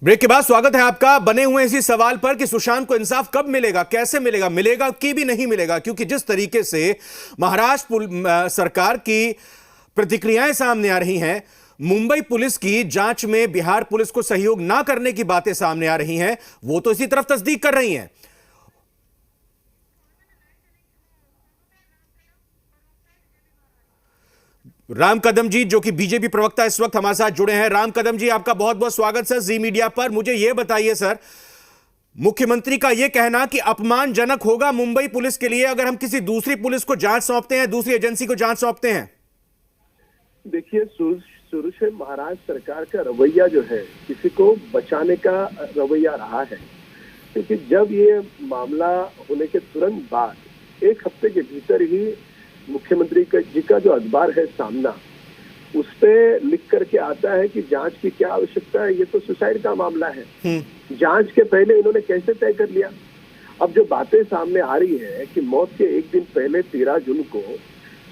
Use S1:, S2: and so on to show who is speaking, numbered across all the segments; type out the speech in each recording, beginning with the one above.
S1: Break के बाद स्वागत है आपका। बने हुए इसी सवाल पर कि सुशांत को इंसाफ कब मिलेगा, कैसे मिलेगा, मिलेगा कि भी नहीं मिलेगा, क्योंकि जिस तरीके से महाराष्ट्र सरकार की प्रतिक्रियाएं सामने आ रही हैं, मुंबई पुलिस की जांच में बिहार पुलिस को सहयोग ना करने की बातें सामने आ रही हैं, वो तो इसी तरफ तस्दीक कर रही हैं। राम कदम जी, जो कि बीजेपी प्रवक्ता इस वक्त हमारे साथ जुड़े हैं। राम कदम जी, आपका बहुत बहुत स्वागत सर जी मीडिया पर। मुझे यह बताइए सर, मुख्यमंत्री का यह कहना कि अपमानजनक होगा मुंबई पुलिस के लिए अगर हम किसी दूसरी पुलिस को जांच सौंपते हैं, दूसरी एजेंसी को जांच सौंपते हैं।
S2: देखिए, शुरू से महाराष्ट्र सरकार का रवैया जो है किसी को बचाने का रवैया रहा है, क्योंकि जब ये मामला होने के तुरंत बाद एक हफ्ते के भीतर ही मुख्यमंत्री जी का जो अखबार है सामना, उस पे लिख करके आता है कि जांच की क्या आवश्यकता है, ये तो सुसाइड का मामला है। जांच के पहले इन्होंने कैसे तय कर लिया। अब जो बातें सामने आ रही है कि मौत के एक दिन पहले 13 जून को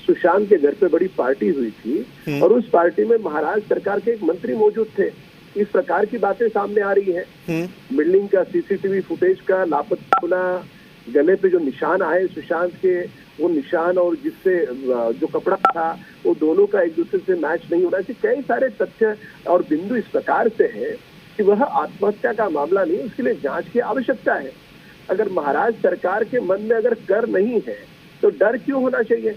S2: सुशांत के घर पे बड़ी पार्टी हुई थी और उस पार्टी में महाराष्ट्र सरकार के एक मंत्री मौजूद थे, इस प्रकार की बातें सामने आ रही है। बिल्डिंग का सीसीटीवी फुटेज का लापता होना, गले पे जो निशान आए सुशांत के, वो निशान और जिससे जो कपड़ा था वो दोनों का एक दूसरे से मैच नहीं होना, ऐसे कई सारे तथ्य और बिंदु इस प्रकार से है कि वह आत्महत्या का मामला नहीं, उसके लिए जांच की आवश्यकता है। अगर महाराष्ट्र सरकार के मन में अगर कर नहीं है तो डर क्यों होना चाहिए?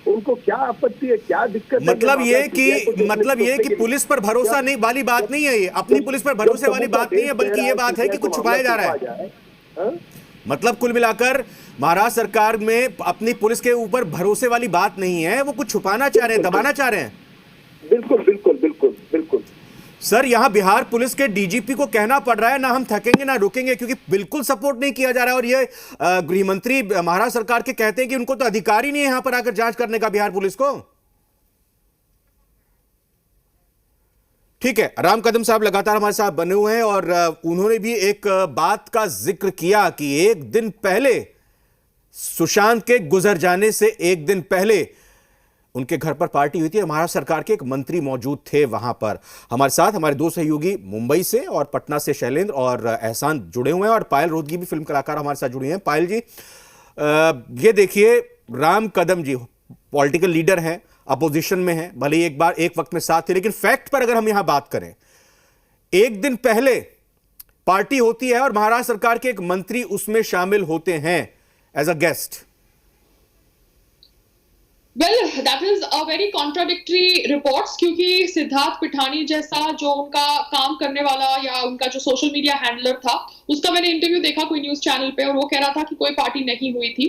S2: उनको क्या आपत्ति है, क्या दिक्कत है?
S1: मतलब ये कि पुलिस पर भरोसा नहीं वाली बात नहीं है, ये अपनी पुलिस पर भरोसे वाली बात नहीं है, बल्कि ये बात है कि कुछ छुपाया जा रहा है। मतलब कुल मिलाकर महाराष्ट्र सरकार में अपनी पुलिस के ऊपर भरोसे वाली बात नहीं है, वो कुछ छुपाना चाह रहे हैं, दबाना चाह रहे हैं।
S2: बिल्कुल बिल्कुल बिल्कुल बिल्कुल
S1: सर, यहां बिहार पुलिस के डीजीपी को कहना पड़ रहा है ना हम थकेंगे ना रुकेंगे, क्योंकि बिल्कुल सपोर्ट नहीं किया जा रहा है। और ये गृह मंत्री महाराष्ट्र सरकार के कहते हैं कि उनको तो अधिकार ही नहीं है यहां पर आकर जांच करने का बिहार पुलिस को। ठीक है, राम कदम साहब लगातार हमारे साथ बने हुए हैं और उन्होंने भी एक बात का जिक्र किया कि एक दिन पहले, सुशांत के गुजर जाने से एक दिन पहले उनके घर पर पार्टी हुई थी। महाराष्ट्र सरकार के एक मंत्री मौजूद थे वहां पर। हमारे साथ हमारे दो सहयोगी मुंबई से और पटना से शैलेंद्र और एहसान जुड़े हुए हैं और पायल रोहतगी भी फिल्म कलाकार हमारे साथ जुड़ी हैं। पायल जी, ये देखिए, राम कदम जी पॉलिटिकल लीडर हैं, अपोजिशन में हैं, भले ही एक वक्त में साथ थे, लेकिन फैक्ट पर अगर हम यहां बात करें, एक दिन पहले पार्टी होती है और महाराष्ट्र सरकार के एक मंत्री उसमें शामिल होते हैं as a guest.
S3: Well, that is a very contradictory reports, क्योंकि सिद्धार्थ पिठानी जैसा जो उनका काम करने वाला या उनका जो सोशल मीडिया हैंडलर था, उसका मैंने इंटरव्यू देखा कोई न्यूज चैनल पे और वो कह रहा था कि कोई पार्टी नहीं हुई थी।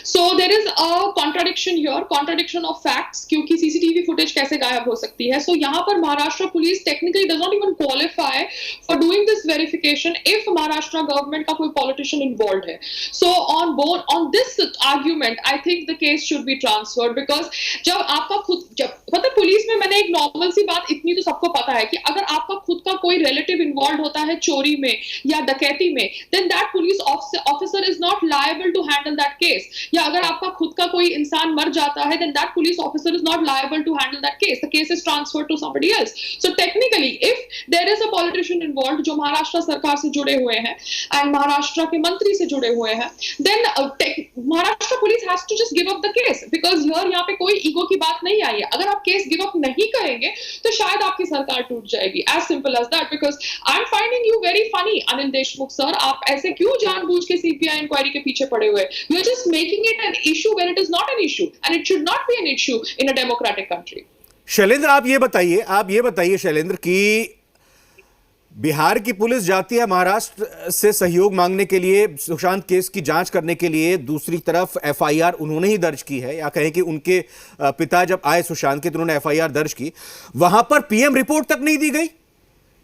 S3: So there is a contradiction here, contradiction of facts, क्योंकि सीसीटीवी फुटेज कैसे गायब हो सकती है। सो यहाँ पर Maharashtra police technically does not even qualify for doing this verification if Maharashtra government का कोई पॉलिटिशियन इन्वॉल्व है। So on this argument I think the case should be transferred, because जब आपका खुद, जब मतलब पुलिस में, मैंने एक नॉर्मल सी बात इतनी तो सबको पता है कि अगर आपका खुद का कोई रिलेटिव इन्वॉल्व होता है चोरी में या डकैती में, then that police officer is not liable to handle that case. या अगर आपका खुद का कोई इंसान मर जाता है, then that police officer is not liable to handle that case, the case is transferred to somebody else. So technically if there is a politician involve जो महाराष्ट्र सरकार से जुड़े हुए हैं एंड महाराष्ट्र के मंत्री से जुड़े हुए हैं, then Maharashtra police has to just give up the case, because यहाँ पे कोई ईगो की बात नहीं आई है। अगर आप केस गिव अप नहीं करेंगे तो शायद आपकी सरकार टूट जाएगी, as simple as that. Because I am finding you very funny Anil Deshmukh sir, आप ऐसे क्यों जानबूझ के सीबीआई इंक्वायरी के पीछे पड़े हुए? You are just making it an issue when it is not an issue and it should not be an issue in a democratic country.
S1: Shailendra, आप ये बताइए शैलेंद्र, कि बिहार की पुलिस जाती है महाराष्ट्र से सहयोग मांगने के लिए, सुशांत केस की जांच करने के लिए, दूसरी तरफ एफआईआर उन्होंने ही दर्ज की है, या कहें कि उनके पिता जब आए सुशांत के तो उन्होंने एफआईआर दर्ज की, वहां पर पीएम रिपोर्ट तक नहीं दी गई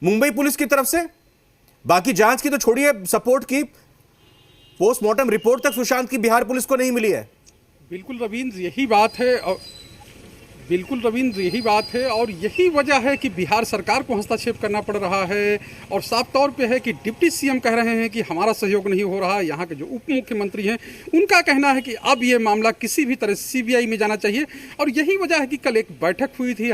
S1: मुंबई पुलिस की तरफ से। बाकी जांच की तो छोड़िए, सपोर्ट की, पोस्टमार्टम रिपोर्ट तक सुशांत की बिहार पुलिस को नहीं मिली है।
S4: बिल्कुल रवींद्र, यही बात है। बिल्कुल रविंद्र, यही बात है और यही वजह है कि बिहार सरकार को हस्तक्षेप करना पड़ रहा है। और साफ तौर पे है कि डिप्टी सीएम कह रहे हैं कि हमारा सहयोग नहीं हो रहा। यहाँ के जो उप मुख्यमंत्री हैं उनका कहना है कि अब ये मामला किसी भी तरह सीबीआई में जाना चाहिए। और यही वजह है कि कल एक बैठक हुई थी,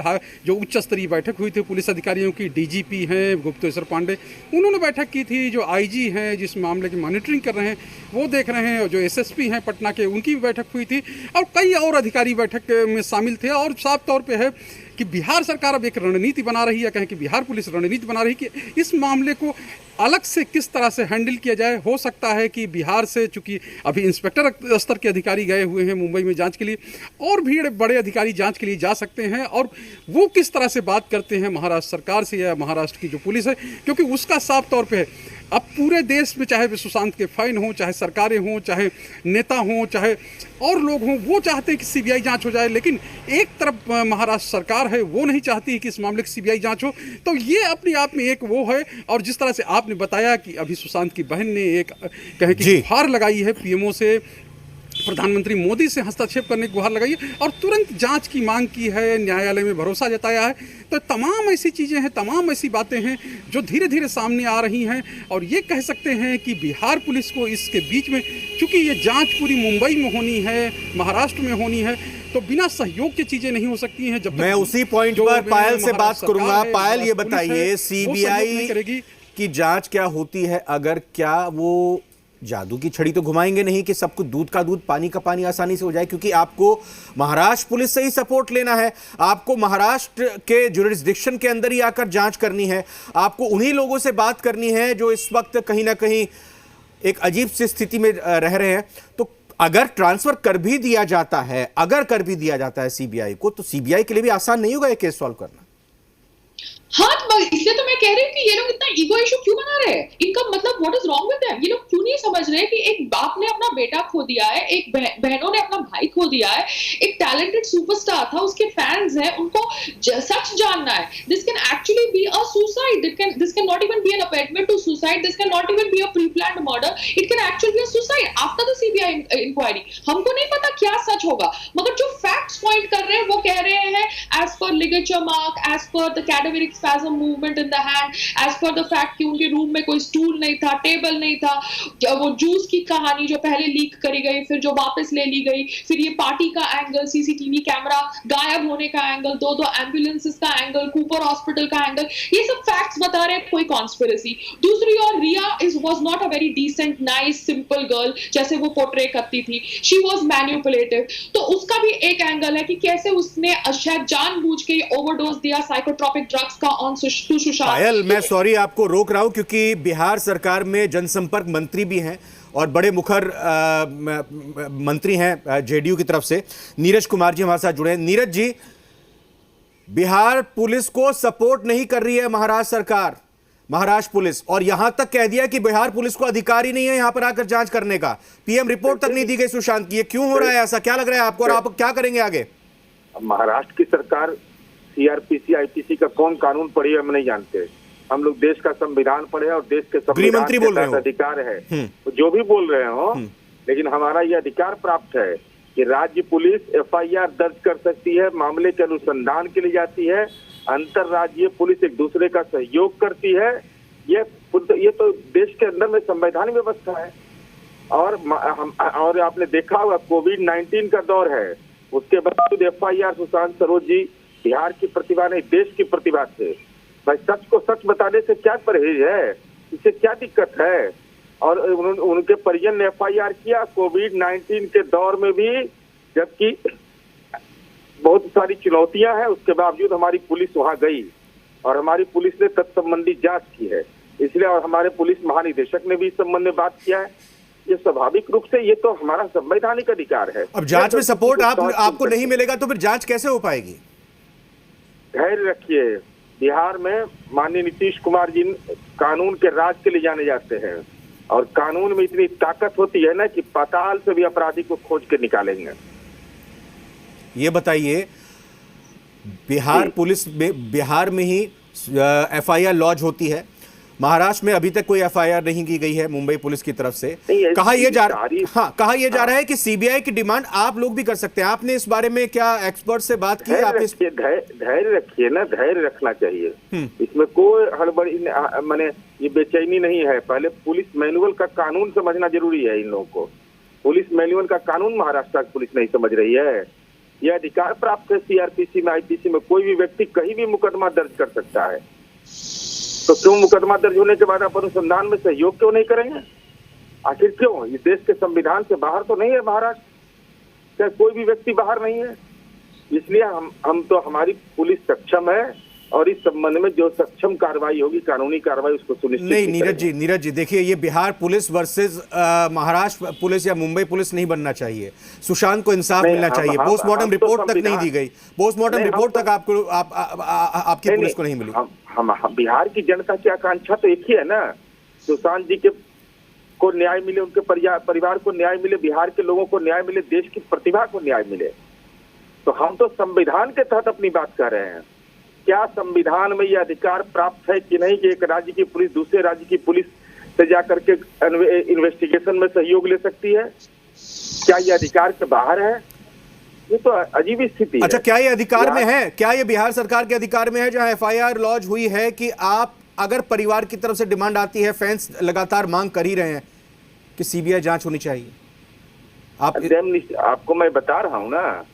S4: जो उच्च स्तरीय बैठक हुई थी पुलिस अधिकारियों की। डीजीपी हैं गुप्तेश्वर पांडे, उन्होंने बैठक की थी। जो आईजी हैं जिस मामले की मॉनिटरिंग कर रहे हैं वो देख रहे हैं, और जो एसएसपी हैं पटना के, उनकी भी बैठक हुई थी और कई और अधिकारी बैठक में शामिल थे। और साफ तौर पे है कि बिहार सरकार अब एक रणनीति बना रही है, कहें कि बिहार पुलिस रणनीति बना रही है कि इस मामले को अलग से किस तरह से हैंडल किया जाए। हो सकता है कि बिहार से, चूंकि अभी इंस्पेक्टर स्तर के अधिकारी गए हुए हैं मुंबई में जांच के लिए, और भी बड़े अधिकारी जांच के लिए जा सकते हैं, और वो किस तरह से बात करते हैं महाराष्ट्र सरकार से या महाराष्ट्र की जो पुलिस है, क्योंकि उसका साफ तौर पर है अब पूरे देश में, चाहे सुशांत के फैन हों, चाहे सरकारें हों, चाहे नेता हों, चाहे और लोग हों, वो चाहते हैं कि सीबीआई जांच हो जाए। लेकिन एक तरफ महाराष्ट्र सरकार है, वो नहीं चाहती कि इस मामले की सीबीआई जांच हो। तो ये अपने आप में एक वो है। और जिस तरह से आपने बताया कि अभी सुशांत की बहन ने एक कहें कि गुहार लगाई है पीएमओ से, प्रधानमंत्री मोदी से हस्तक्षेप करने की गुहार लगाई है और तुरंत जांच की मांग की है, न्यायालय में भरोसा जताया है। तो तमाम ऐसी चीज़ें हैं, तमाम ऐसी बातें हैं जो धीरे धीरे सामने आ रही हैं। और ये कह सकते हैं कि बिहार पुलिस को इसके बीच में, चूंकि ये जांच पूरी मुंबई में होनी है, महाराष्ट्र में होनी है, तो बिना सहयोग की चीज़ें नहीं हो सकती हैं। जब
S1: मैं उसी पॉइंट पर पायल से बात करूंगा। पायल, ये बताइए, सीबीआई की जांच क्या होती है अगर, क्या वो जादू की छड़ी तो घुमाएंगे नहीं कि सब कुछ दूध का दूध पानी का पानी आसानी से हो जाए? क्योंकि आपको महाराष्ट्र पुलिस से ही सपोर्ट लेना है, आपको महाराष्ट्र के जुरिस्डिक्शन के अंदर ही आकर जांच करनी है, आपको उन्हीं लोगों से बात करनी है जो इस वक्त कहीं ना कहीं एक अजीब सी स्थिति में रह रहे हैं। तो अगर ट्रांसफर कर भी दिया जाता है, अगर कर भी दिया जाता है सीबीआई को, तो सीबीआई के लिए भी आसान नहीं होगा ये केस सॉल्व करना।
S3: हाँ, इसलिए तो मैं कह रही हूँ कि ये लोग इतना ईगो इशू क्यों बना रहे हैं? इनका मतलब what is wrong with them? ये लोग क्यों नहीं समझ रहे कि एक बाप ने अपना बेटा खो दिया है, एक बहनों ने अपना भाई खो दिया है, एक टैलेंटेड सुपरस्टार था, उसके फैंस हैं, उनको सच जानना है। This can actually be a suicide, this can not even be an abetment to suicide, this can not even be a pre planned murder, it can actually be a suicide after the CBI inquiry. हमको नहीं पता क्या सच होगा, मगर जो facts point कर रहे हैं वो कह रहे हैं as per ligature mark, as per the cadaveric spasm movement in the hand, as per the fact कि उनके रूम में कोई स्टूल नहीं था, टेबल नहीं था, वो जूस की कहानी जो पहले लीक करी गई, फिर जो वापस ले ली गई, फिर ये पार्टी का एंगल, सीसीटीवी कैमरा गायब होने का एंगल, दो एम्बुलेंसेस का एंगल, कूपर हॉस्पिटल का एंगल, ये सब फैक्ट्स बता रहे हैं कोई कॉन्स्पिरेसी। दूसरी ओर Rhea was not a very decent, nice, simple girl जैसे वो पोर्ट्रे करती थी, शी वाज मैनिपुलेटिव। तो उसका भी एक एंगल है कि कैसे उसने शायद जानबूझ के ओवरडोज दिया साइकोट्रोपिक ड्रग्स का ऑन सुशांत।
S1: पायल, मैं सॉरी आपको रोक रहा हूं क्योंकि बिहार सरकार में जनसंपर्क मंत्री भी हैं और बड़े मुखर मंत्री हैं जेडीयू की तरफ से। नीरज कुमार जी हमारे साथ जुड़े हैं। नीरज जी, बिहार पुलिस को सपोर्ट नहीं कर रही है महाराष्ट्र सरकार, महाराष्ट्र पुलिस, और यहां तक कह दिया कि बिहार पुलिस को अधिकार ही नहीं है यहां पर आकर जांच करने का। पीएम रिपोर्ट तक नहीं दी गई सुशांत की। ये क्यों हो रहा है? ऐसा क्या लग रहा है आपको और आप क्या करेंगे आगे?
S5: महाराष्ट्र की सरकार सीआरपीसी आईपीसी का कौन कानून पढ़ी हम नहीं जानते। हम लोग देश का संविधान पढ़े और देश के संविधान के तहत अधिकार है तो जो भी बोल रहे हो, लेकिन हमारा ये अधिकार प्राप्त है कि राज्य पुलिस एफआईआर दर्ज कर सकती है, मामले के अनुसंधान के लिए जाती है, अंतरराज्यीय पुलिस एक दूसरे का सहयोग करती है। ये तो देश के अंदर में संवैधानिक व्यवस्था है। और आपने देखा होगा कोविड-19 का दौर है, उसके बावजूद एफआईआर सुशांत सरोज जी बिहार की प्रतिभा नहीं, देश की प्रतिभा थे। भाई सच को सच बताने से क्या परहेज है? इससे क्या दिक्कत है? और उनके परिजन ने एफआईआर किया कोविड-19 के दौर में भी, जबकि बहुत सारी चुनौतियां हैं, उसके बावजूद हमारी पुलिस वहां गई और हमारी पुलिस ने तत्संबंधी जांच की है। इसलिए और हमारे पुलिस महानिदेशक ने भी इस संबंध में बात किया है। ये स्वाभाविक रूप से ये तो हमारा संवैधानिक अधिकार है।
S1: अब जांच में सपोर्ट आपको नहीं मिलेगा तो फिर जांच कैसे हो पाएगी?
S5: धैर्य रखिए। बिहार में माननीय नीतीश कुमार जी कानून के राज के लिए जाने जाते हैं और कानून में इतनी ताकत होती है ना कि पाताल से भी अपराधी को खोज के निकालेंगे।
S1: ये बताइए, बिहार पुलिस में, बिहार में ही एफआईआर लॉन्च होती है, महाराष्ट्र में अभी तक कोई एफआईआर नहीं की गई है मुंबई पुलिस की तरफ से।
S5: नहीं, ऐसी
S1: कहा यह जा
S5: सारी-
S1: कहा यह जा रहा है कि सीबीआई की डिमांड आप लोग भी कर सकते हैं। आपने इस बारे में क्या एक्सपर्ट से बात की? आपने
S5: धैर्य रखिए ना, धैर्य रखना चाहिए। इसमें कोई हड़बड़ी माने ये बेचैनी नहीं है। पहले पुलिस मैनुअल का कानून समझना जरूरी है। इन लोगों को पुलिस मैनुअल का कानून महाराष्ट्र की पुलिस नहीं समझ रही है। यह अधिकार प्राप्त है सीआरपीसी में, आईपीसी में। कोई भी व्यक्ति कहीं भी मुकदमा दर्ज कर सकता है, तो क्यों मुकदमा दर्ज होने के बाद अपन अनुसंधान में सहयोग क्यों नहीं करेंगे? आखिर क्यों? ये देश के संविधान से बाहर तो नहीं है महाराष्ट्र, क्या कोई भी व्यक्ति बाहर नहीं है? इसलिए हम तो हमारी पुलिस सक्षम है और इस संबंध में जो सक्षम कार्रवाई होगी, कानूनी कार्रवाई, उसको सुनिश्चित
S1: नहीं। नीरज जी देखिए, ये Bihar police versus Maharashtra police या मुंबई पुलिस नहीं बनना चाहिए। सुशांत को इंसाफ मिलना चाहिए। पोस्टमार्टम रिपोर्ट तक नहीं दी गई। पोस्टमार्टम रिपोर्ट तक आपको आपकी पुलिस को नहीं मिली।
S5: हम बिहार की जनता की आकांक्षा तो एक ही है ना, सुशांत जी को न्याय मिले, उनके परिवार को न्याय मिले, बिहार के लोगों को न्याय मिले, देश की प्रतिभा को न्याय मिले। तो हम तो संविधान के तहत अपनी बात कर रहे हैं। क्या संविधान में यह अधिकार प्राप्त है कि नहीं कि एक राज्य की पुलिस दूसरे राज्य की पुलिस से जाकर के इन्वेस्टिगेशन में सहयोग ले सकती है? क्या यह अधिकार से बाहर है? ये तो अजीब स्थिति है।
S1: अच्छा, क्या ये अधिकार में है? क्या ये बिहार सरकार के अधिकार में है, जहां एफआईआर लॉन्च हुई है कि आप अगर परिवार की तरफ से डिमांड आती है, फैंस लगातार मांग कर ही रहे हैं कि सीबीआई जांच होनी चाहिए?
S5: आपको मैं बता रहा हूं ना,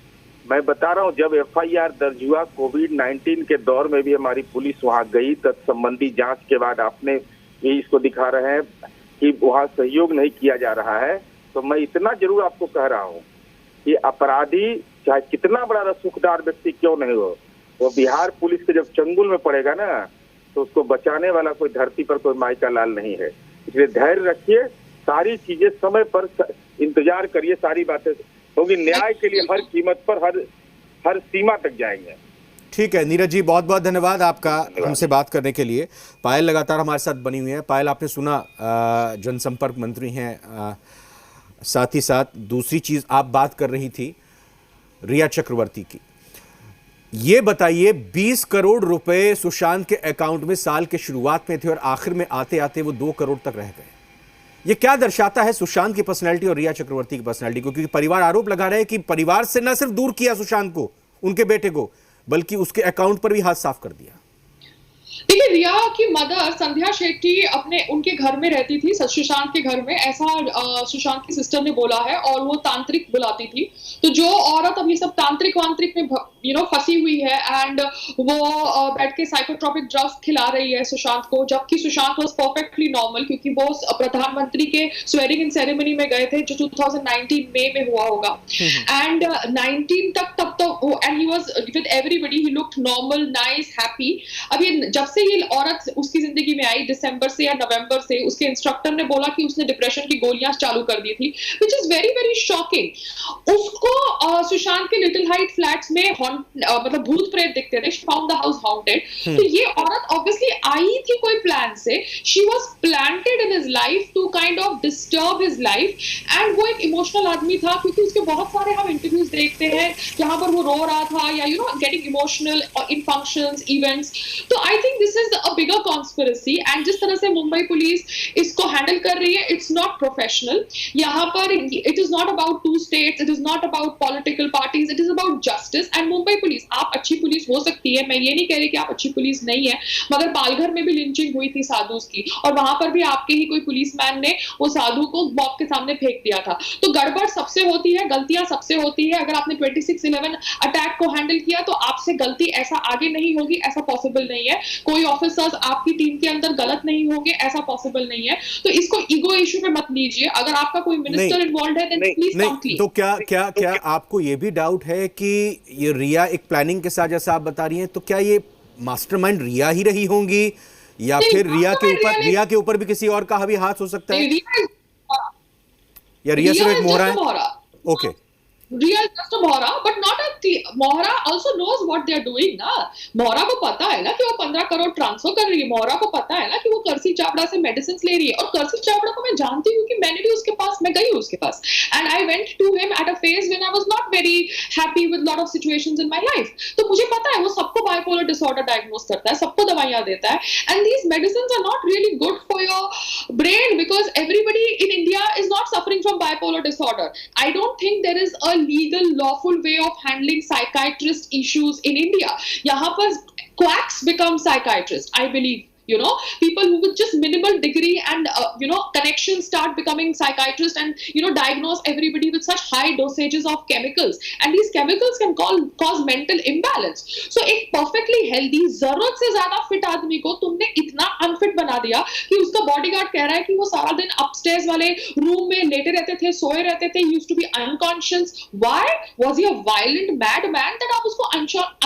S5: जब एफआईआर दर्ज हुआ कोविड-19 के दौर में भी हमारी पुलिस वहां गई, तत्संबंधी जांच के बाद आपने ये इसको दिखा रहे हैं कि वहां सहयोग नहीं किया जा रहा है। तो मैं इतना जरूर आपको कह रहा हूं कि अपराधी चाहे कितना बड़ा रसूखदार व्यक्ति क्यों नहीं हो, वो बिहार पुलिस के जब चंगुल में पड़ेगा ना, तो उसको बचाने वाला कोई धरती पर कोई माई का लाल नहीं है। इसलिए धैर्य रखिए, सारी चीजें समय पर इंतजार करिए, सारी बातें होगी। न्याय के लिए हर कीमत पर हर सीमा तक जाएंगे।
S1: ठीक है नीरज जी, बहुत बहुत धन्यवाद आपका हमसे बात करने के लिए। पायल लगातार हमारे साथ बनी हुई है। पायल, आपने सुना जनसंपर्क मंत्री हैं, साथ ही साथ दूसरी चीज आप बात कर रही थी रिया चक्रवर्ती की। ये बताइए, 20 करोड़ रुपए सुशांत के अकाउंट में साल के शुरुआत में थे और आखिर में आते आते वो 2 करोड़ तक रह गए। ये क्या दर्शाता है सुशांत की पर्सनैलिटी और रिया चक्रवर्ती की पर्सनैलिटी को? क्योंकि परिवार आरोप लगा रहे हैं कि परिवार से न सिर्फ दूर किया सुशांत को, उनके बेटे को, बल्कि उसके अकाउंट पर भी हाथ साफ कर दिया।
S3: देखिए, रिया की मदर संध्या शेट्टी उनके घर में रहती थी, सुशांत के घर में, ऐसा सुशांत की सिस्टर ने बोला है, और वो तांत्रिक बुलाती थी। तो जो औरत अब ये सब तांत्रिक वांत्रिक में फंसी हुई है, एंड वो बैठ के साइकोट्रोपिक ड्रग्स खिला रही है सुशांत को, जबकि सुशांत वाज परफेक्टली नॉर्मल, क्योंकि वो प्रधानमंत्री के स्वेरिंग इन सेरेमनी में गए थे, जो 2019 मई में हुआ होगा। एंड 19 तक तब तो and he was with everybody, he looked normal, nice, happy. अभी जब से ये औरत उसकी जिंदगी में आई, दिसंबर से या नवंबर से, उसके इंस्ट्रक्टर ने बोला कि उसने डिप्रेशन की गोलियां चालू कर दी थी, which is very very shocking. उसको सुशांत के लिटिल हाइट फ्लैट्स में मतलब भूत प्रेत दिखते थे, she found the house haunted. तो ये औरत ऑब्वियसली आई थी कोई प्लान से, she was planted in his life to kind of disturb his life. And वो एक इमोशनल आदमी था, क्योंकि उसके बहुत सारे हम इंटरव्यूज देखते हैं जहां पर वो रो रहा था, या गेटिंग इमोशनल इन फंक्शंस, इवेंट्स। तो I think this is a bigger conspiracy, and जिस तरह से मुंबई पुलिस इसको हैंडल कर रही है, इट्स नॉट प्रोफेशनल। यहाँ पर it is not about 2 states, it is not about political parties, it is about justice. And Mumbai police, आप अच्छी पुलिस हो सकती है, मैं ये नहीं कह रही कि आप अच्छी पुलिस नहीं है, मगर पालघर में भी लिंचिंग हुई थी साधु की, और वहां पर भी आपके ही कोई पुलिसमैन ने वो साधु को मॉब के सामने फेंक दिया था। तो गड़बड़ सबसे होती है, गलतियां सबसे होती है। अगर आपने 26/11 अटैक को हैंडल किया, तो आपसे गलती ऐसा आगे नहीं होगी, ऐसा पॉसिबल नहीं है। कोई ऑफिसर्स आपकी टीम के अंदर गलत नहीं होंगे, ऐसा पॉसिबल नहीं है। तो इसको ईगो इशू पे मत लीजिए। अगर आपका कोई मिनिस्टर इन्वॉल्व है, देन प्लीज कम क्लीन।
S1: तो क्या आपको ये भी डाउट है कि ये रिया एक प्लानिंग के साथ, जैसा आप बता रही हैं, तो क्या ये मास्टरमाइंड रिया ही रही होंगी, या फिर रिया के ऊपर भी किसी और का भी हाथ हो सकता है, या रिया सिर्फ एक मोहरा है? Okay,
S3: Ria is just a Mohra, but not a Mohra also knows what they are doing ना. Mohra को पता है ना कि वो 15 करोड़ ट्रांसफर कर रही है. Mohra को पता है ना कि वो कर्सी चावड़ा से मेडिसिन ले रही है. और कर्सी चावड़ा को मैं जानती हूँ कि मैंने भी उसके पास, मैं गई उसके पास. And I went to him at a phase when I was not very happy with lot of situations in my life. तो मुझे पता है वो सबको bipolar disorder diagnose करता है, सबको दवाइयाँ देता है. And these medicines are not really good for your brain because everybody in India is not suffering from bipolar disorder. I don't think there is a legal lawful way of handling psychiatrist issues in India. यहाँ पर quacks become psychiatrists, I believe. You know, people who with just minimal degree and connections start becoming psychiatrists and diagnose everybody with such high dosages of chemicals, and these chemicals can cause mental imbalance. So एक perfectly healthy जरूरत से ज्यादा fit आदमी को तुमने इतना unfit बना दिया कि उसका bodyguard कह रहा है कि वो सारा दिन upstairs वाले room में लेटे रहते थे, सोए रहते थे, used to be unconscious. Why was he a violent mad man that आप उसको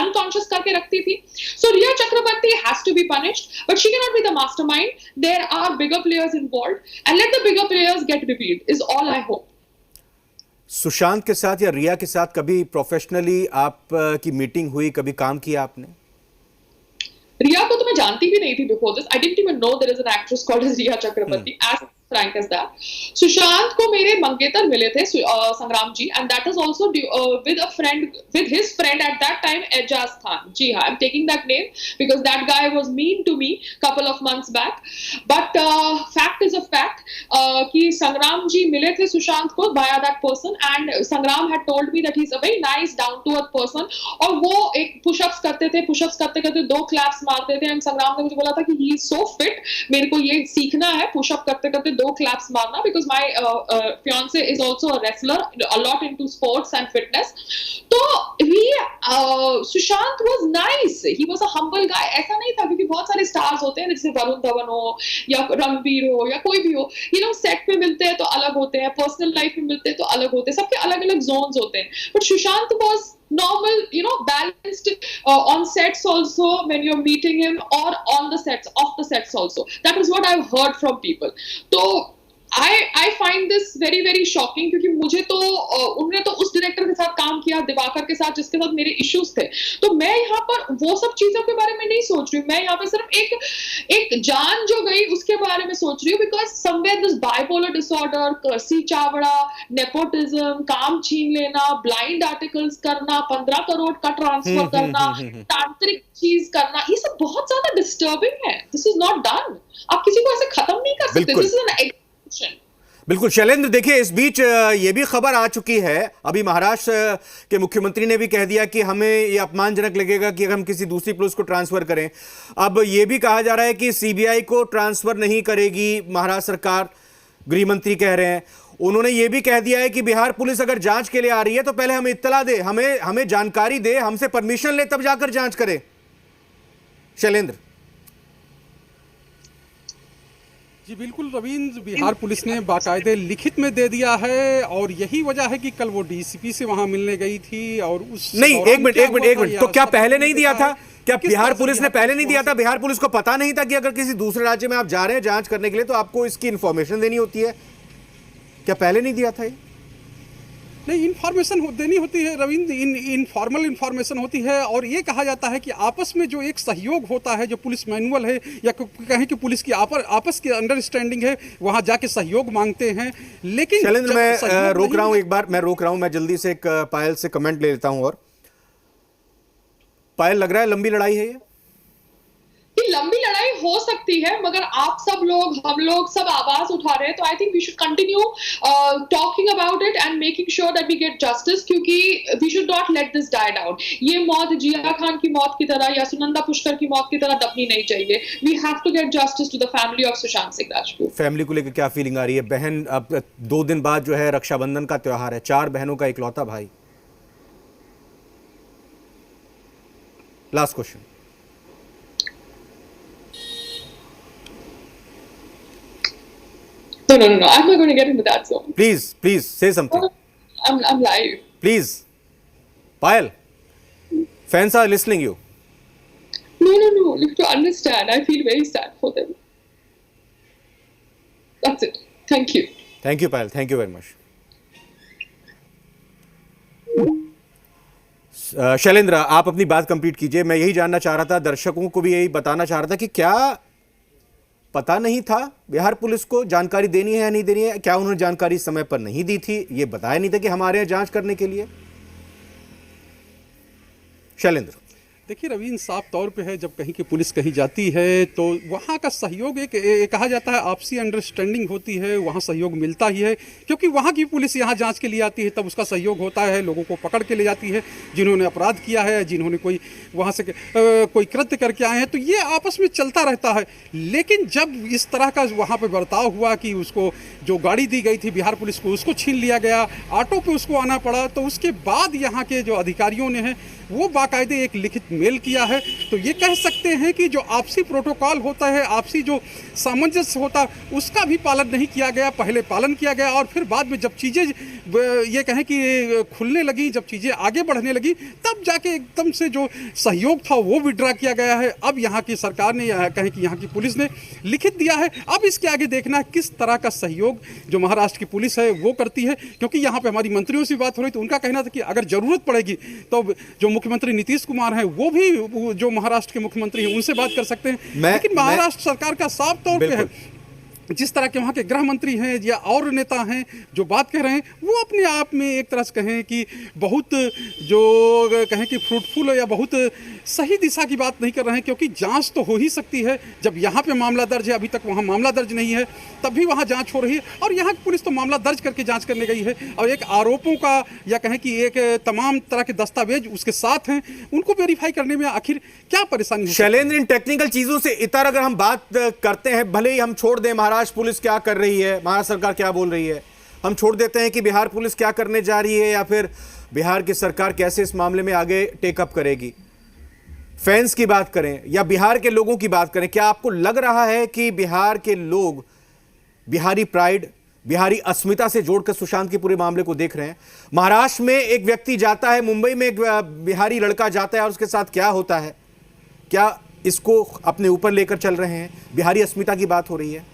S3: unconscious करके रखती थी? So Riya Chakrabarti has to be punished, but she cannot be the mastermind. There are bigger players involved, and let the bigger players get revealed is all I hope.
S1: Sushant के साथ या रिया के साथ कभी प्रोफेशनली आप की मीटिंग हुई, कभी काम किया आपने?
S3: रिया को तो मैं जानती भी नहीं थी before this. I didn't even know there is an actress called as Riya Chakrabarti. As frank as that. Sushant को मेरे मंगेतर मिले थे संग्राम जी, and that is also with his friend at that time Ejaz Khan. जी हाँ, I'm taking that name because that guy was mean to me couple of months back. But fact is a fact कि संग्राम जी मिले थे सुशांत को via that person, and संग्राम had told me that he's a very nice down to earth person. और वो एक pushups करते थे, पुशअप्स करते करते 2 क्लैप्स मारते थे, एंड संग्राम ने मुझे बोला था कि he is so fit, मेरे को ये सीखना है पुशअप करते करते 2 claps marna because my fiance is also a wrestler, a lot into sports and fitness. तो Sushant was nice, he was a humble guy. ऐसा नहीं था, क्योंकि बहुत सारे स्टार्स होते हैं जैसे वरुण धवन हो या रणवीर हो या कोई भी हो, सेट पे मिलते हैं तो अलग होते हैं, पर्सनल लाइफ में मिलते हैं तो अलग होते हैं, सबके अलग अलग जोन्स होते हैं. But Sushant was normal, balanced on sets also when you're meeting him, or on the sets, off the sets also. That is what I've heard from people. So I find this very very shocking, क्योंकि मुझे तो उन्होंने तो उस director के साथ काम किया, दिवाकर के साथ, जिसके साथ मेरे इश्यूज थे. तो मैं यहाँ पर वो सब चीजों के बारे में नहीं सोच रही हूँ. मैं यहाँ पर सिर्फ एक जान जो गई उसके बारे में सोच रही हूँ. Because somewhere this bipolar disorder, कर्सी चावड़ा, नेपोटिज्म, काम छीन लेना, ब्लाइंड आर्टिकल्स करना, 15 करोड़ का ट्रांसफर करना, तांत्रिक चीज करना, ये सब बहुत ज्यादा डिस्टर्बिंग है. This is not done. आप किसी को ऐसे खत्म नहीं कर सकते. दिस इज एन
S1: बिल्कुल. शैलेंद्र, देखिए इस बीच ये भी खबर आ चुकी है, अभी महाराष्ट्र के मुख्यमंत्री ने भी कह दिया कि हमें ये अपमानजनक लगेगा कि अगर हम किसी दूसरी पुलिस को ट्रांसफर करें. अब ये भी कहा जा रहा है कि सीबीआई को ट्रांसफर नहीं करेगी महाराष्ट्र सरकार, गृह मंत्री कह रहे हैं. उन्होंने ये भी कह दिया है कि बिहार पुलिस अगर जांच के लिए आ रही है तो पहले हमें इत्तला दे, हमें जानकारी दे, हमसे परमिशन ले, तब जाकर जांच करे. शैलेंद्र
S4: जी बिल्कुल रविंद्र, बिहार पुलिस ने बाकायदे लिखित में दे दिया है, और यही वजह है कि कल वो डीसीपी से वहां मिलने गई थी. और उस
S1: नहीं, एक मिनट, तो क्या पहले नहीं दिया था? क्या बिहार पुलिस ने पहले नहीं दिया था? बिहार पुलिस को पता नहीं था कि अगर किसी दूसरे राज्य में आप जा रहे हैं जांच करने के लिए तो आपको इसकी इंफॉर्मेशन देनी होती है? क्या पहले नहीं दिया था ये?
S4: नहीं, इन्फॉर्मेशन देनी होती है रविंद्र, इनफॉर्मल इन्फॉर्मेशन होती है. और ये कहा जाता है कि आपस में जो एक सहयोग होता है, जो पुलिस मैनुअल है, या कहें कि पुलिस की आपस की अंडरस्टैंडिंग है, वहां जाके सहयोग मांगते हैं. लेकिन
S1: शैलेंद्र, मैं रोक रहा हूं, एक बार मैं रोक रहा हूं, मैं जल्दी से एक पायल से कमेंट ले लेता हूं. और पायल, लग रहा है लंबी लड़ाई है
S3: कि लंबी लड़ाई हो सकती है, मगर आप सब लोग, हम लोग सब आवाज उठा रहे हैं, तो I think we should continue talking about it and making sure that we get justice, क्योंकि we should not let this die down. ये मौत जिया खान की मौत की तरह या सुनंदा पुष्कर की मौत की तरह दबनी नहीं चाहिए. We have to get justice to the family of Sushant Singh Rajput.
S1: Family को लेकर क्या फीलिंग आ रही है? बहन, अब 2 दिन बाद जो है रक्षाबंधन का त्योहार है, 4 बहनों का इकलौता भाई. Last question.
S3: No, I'm not going to get into that zone.
S1: Please say something.
S3: I'm live.
S1: Please. Payal, fans are listening you.
S3: No. You have to understand. I feel very sad for them. That's it. Thank you.
S1: Thank you, Payal. Thank you very much. Shailendra, आप अपनी बात complete कीजिए। मैं यही जानना चाह रहा था, दर्शकों को भी यही बताना चाह रहा था कि क्या पता नहीं था बिहार पुलिस को जानकारी देनी है या नहीं देनी है? क्या उन्होंने जानकारी समय पर नहीं दी थी? ये बताया नहीं था कि हमारे यहाँ जांच करने के लिए? शैलेंद्र,
S4: देखिए रवीन, साफ तौर पे है, जब कहीं की पुलिस कहीं जाती है तो वहाँ का सहयोग एक कहा जाता है आपसी अंडरस्टैंडिंग होती है, वहाँ सहयोग मिलता ही है, क्योंकि वहाँ की पुलिस यहाँ जांच के लिए आती है, तब उसका सहयोग होता है, लोगों को पकड़ के ले जाती है जिन्होंने अपराध किया है, जिन्होंने कोई वहाँ से कोई कृत्य करके आए हैं, तो ये आपस में चलता रहता है। लेकिन जब इस तरह का वहाँ पर बर्ताव हुआ कि उसको जो गाड़ी दी गई थी बिहार पुलिस को, उसको छीन लिया गया, ऑटो पर उसको आना पड़ा, तो उसके बाद यहाँ के जो अधिकारियों ने हैं वो बाकायदे एक लिखित मेल किया है। तो ये कह सकते हैं कि जो आपसी प्रोटोकॉल होता है, आपसी जो सामंजस्य होता है, उसका भी पालन नहीं किया गया। पहले पालन किया गया और फिर बाद में जब चीज़ें ये कहें कि खुलने लगी, जब चीज़ें आगे बढ़ने लगी, तब जाके एकदम से जो सहयोग था वो विड्रा किया गया है। अब यहाँ की सरकार ने, कहें कि यहाँ की पुलिस ने लिखित दिया है। अब इसके आगे देखना है किस तरह का सहयोग जो महाराष्ट्र की पुलिस है वो करती है, क्योंकि यहाँ पे हमारी मंत्रियों से बात हो रही तो उनका कहना था कि अगर ज़रूरत पड़ेगी तो जो मुख्यमंत्री नीतीश कुमार हैं वो भी जो महाराष्ट्र के मुख्यमंत्री हैं उनसे बात कर सकते हैं। लेकिन महाराष्ट्र सरकार का साफ तौर पे है, जिस तरह के वहाँ के गृह मंत्री हैं या और नेता हैं जो बात कह रहे हैं, वो अपने आप में एक तरह से कहें कि बहुत जो कहें कि फ्रूटफुल या बहुत सही दिशा की बात नहीं कर रहे हैं, क्योंकि जांच तो हो ही सकती है। जब यहाँ पे मामला दर्ज है, अभी तक वहाँ मामला दर्ज नहीं है, तब भी वहाँ जांच हो रही है और यहाँ की पुलिस तो मामला दर्ज करके जांच करने गई है और एक आरोपों का या कहें कि एक तमाम तरह के दस्तावेज उसके साथ हैं, उनको वेरीफाई करने में आखिर क्या परेशानी है?
S1: शैलेंद्र, इन टेक्निकल चीजों से इतर अगर हम बात करते हैं, भले ही हम छोड़ दें महाराष्ट्र पुलिस क्या कर रही है, महाराष्ट्र सरकार क्या बोल रही है, हम छोड़ देते हैं कि बिहार पुलिस क्या करने जा रही है या फिर बिहार की सरकार कैसे इस मामले में आगे टेकअप करेगी, फैंस की बात करें या बिहार के लोगों की बात करें, क्या आपको लग रहा है कि बिहार के लोग बिहारी प्राइड, बिहारी अस्मिता से जोड़कर सुशांत के पूरे मामले को देख रहे हैं? महाराष्ट्र में एक व्यक्ति जाता है, मुंबई में एक बिहारी लड़का जाता है और उसके साथ क्या होता है, क्या इसको अपने ऊपर लेकर चल रहे हैं? बिहारी अस्मिता की बात हो रही है।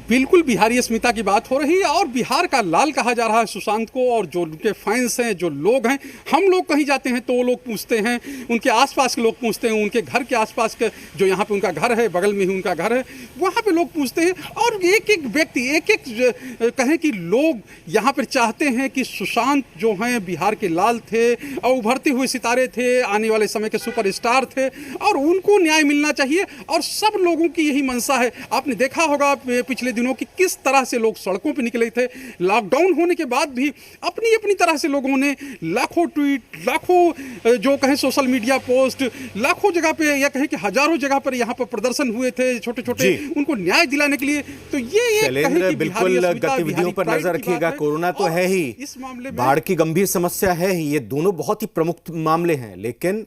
S4: बिल्कुल बिहारी अस्मिता की बात हो रही है और बिहार का लाल कहा जा रहा है सुशांत को। और जो उनके फैंस हैं, जो लोग हैं, हम लोग कहीं जाते हैं तो वो लोग पूछते हैं, उनके आसपास के लोग पूछते हैं, उनके घर के आसपास के जो यहाँ पे उनका घर है, बगल में ही उनका घर है, वहाँ पे लोग पूछते हैं। और एक एक व्यक्ति, एक एक कहें कि लोग यहाँ पर चाहते हैं कि सुशांत जो हैं बिहार के लाल थे और उभरते हुए सितारे थे, आने वाले समय के सुपरस्टार थे और उनको न्याय मिलना चाहिए और सब लोगों की यही मंशा है। आपने देखा होगा पिछले दिनों कि किस तरह से लोग सड़कों पे निकले थे। लॉकडाउन होने के बाद भी अपनी अपनी तरह से लोगों ने लाखों ट्वीट, लाखों जो कहें सोशल मीडिया पोस्ट, लाखों जगह पे या कहें कि हजारों जगह पर यहाँ पर प्रदर्शन हुए थे छोटे छोटे, उनको न्याय दिलाने के लिए। तो ये
S1: बिल्कुल गतिविधियों पर नजर रखिएगा। कोरोना तो है ही,
S4: इस मामले में
S1: बाढ़ की गंभीर समस्या है ही, ये दोनों बहुत ही प्रमुख मामले हैं, लेकिन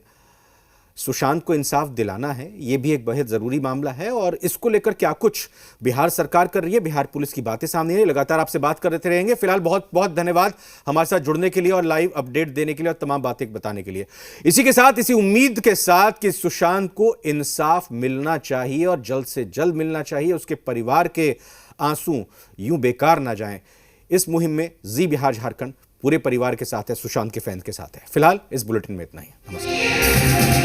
S1: सुशांत को इंसाफ दिलाना है, यह भी एक बेहद जरूरी मामला है और इसको लेकर क्या कुछ बिहार सरकार कर रही है, बिहार पुलिस की बातें सामने आई, लगातार आपसे बात करते रहेंगे। फिलहाल बहुत बहुत धन्यवाद हमारे साथ जुड़ने के लिए और लाइव अपडेट देने के लिए और तमाम बातें बताने के लिए। इसी के साथ, इसी उम्मीद के साथ कि सुशांत को इंसाफ मिलना चाहिए और जल्द से जल्द मिलना चाहिए, उसके परिवार के आंसू यूं बेकार ना जाएं, इस मुहिम में जी बिहार झारखंड पूरे परिवार के साथ है, सुशांत के फैन के साथ है। फिलहाल इस बुलेटिन में इतना ही। नमस्कार।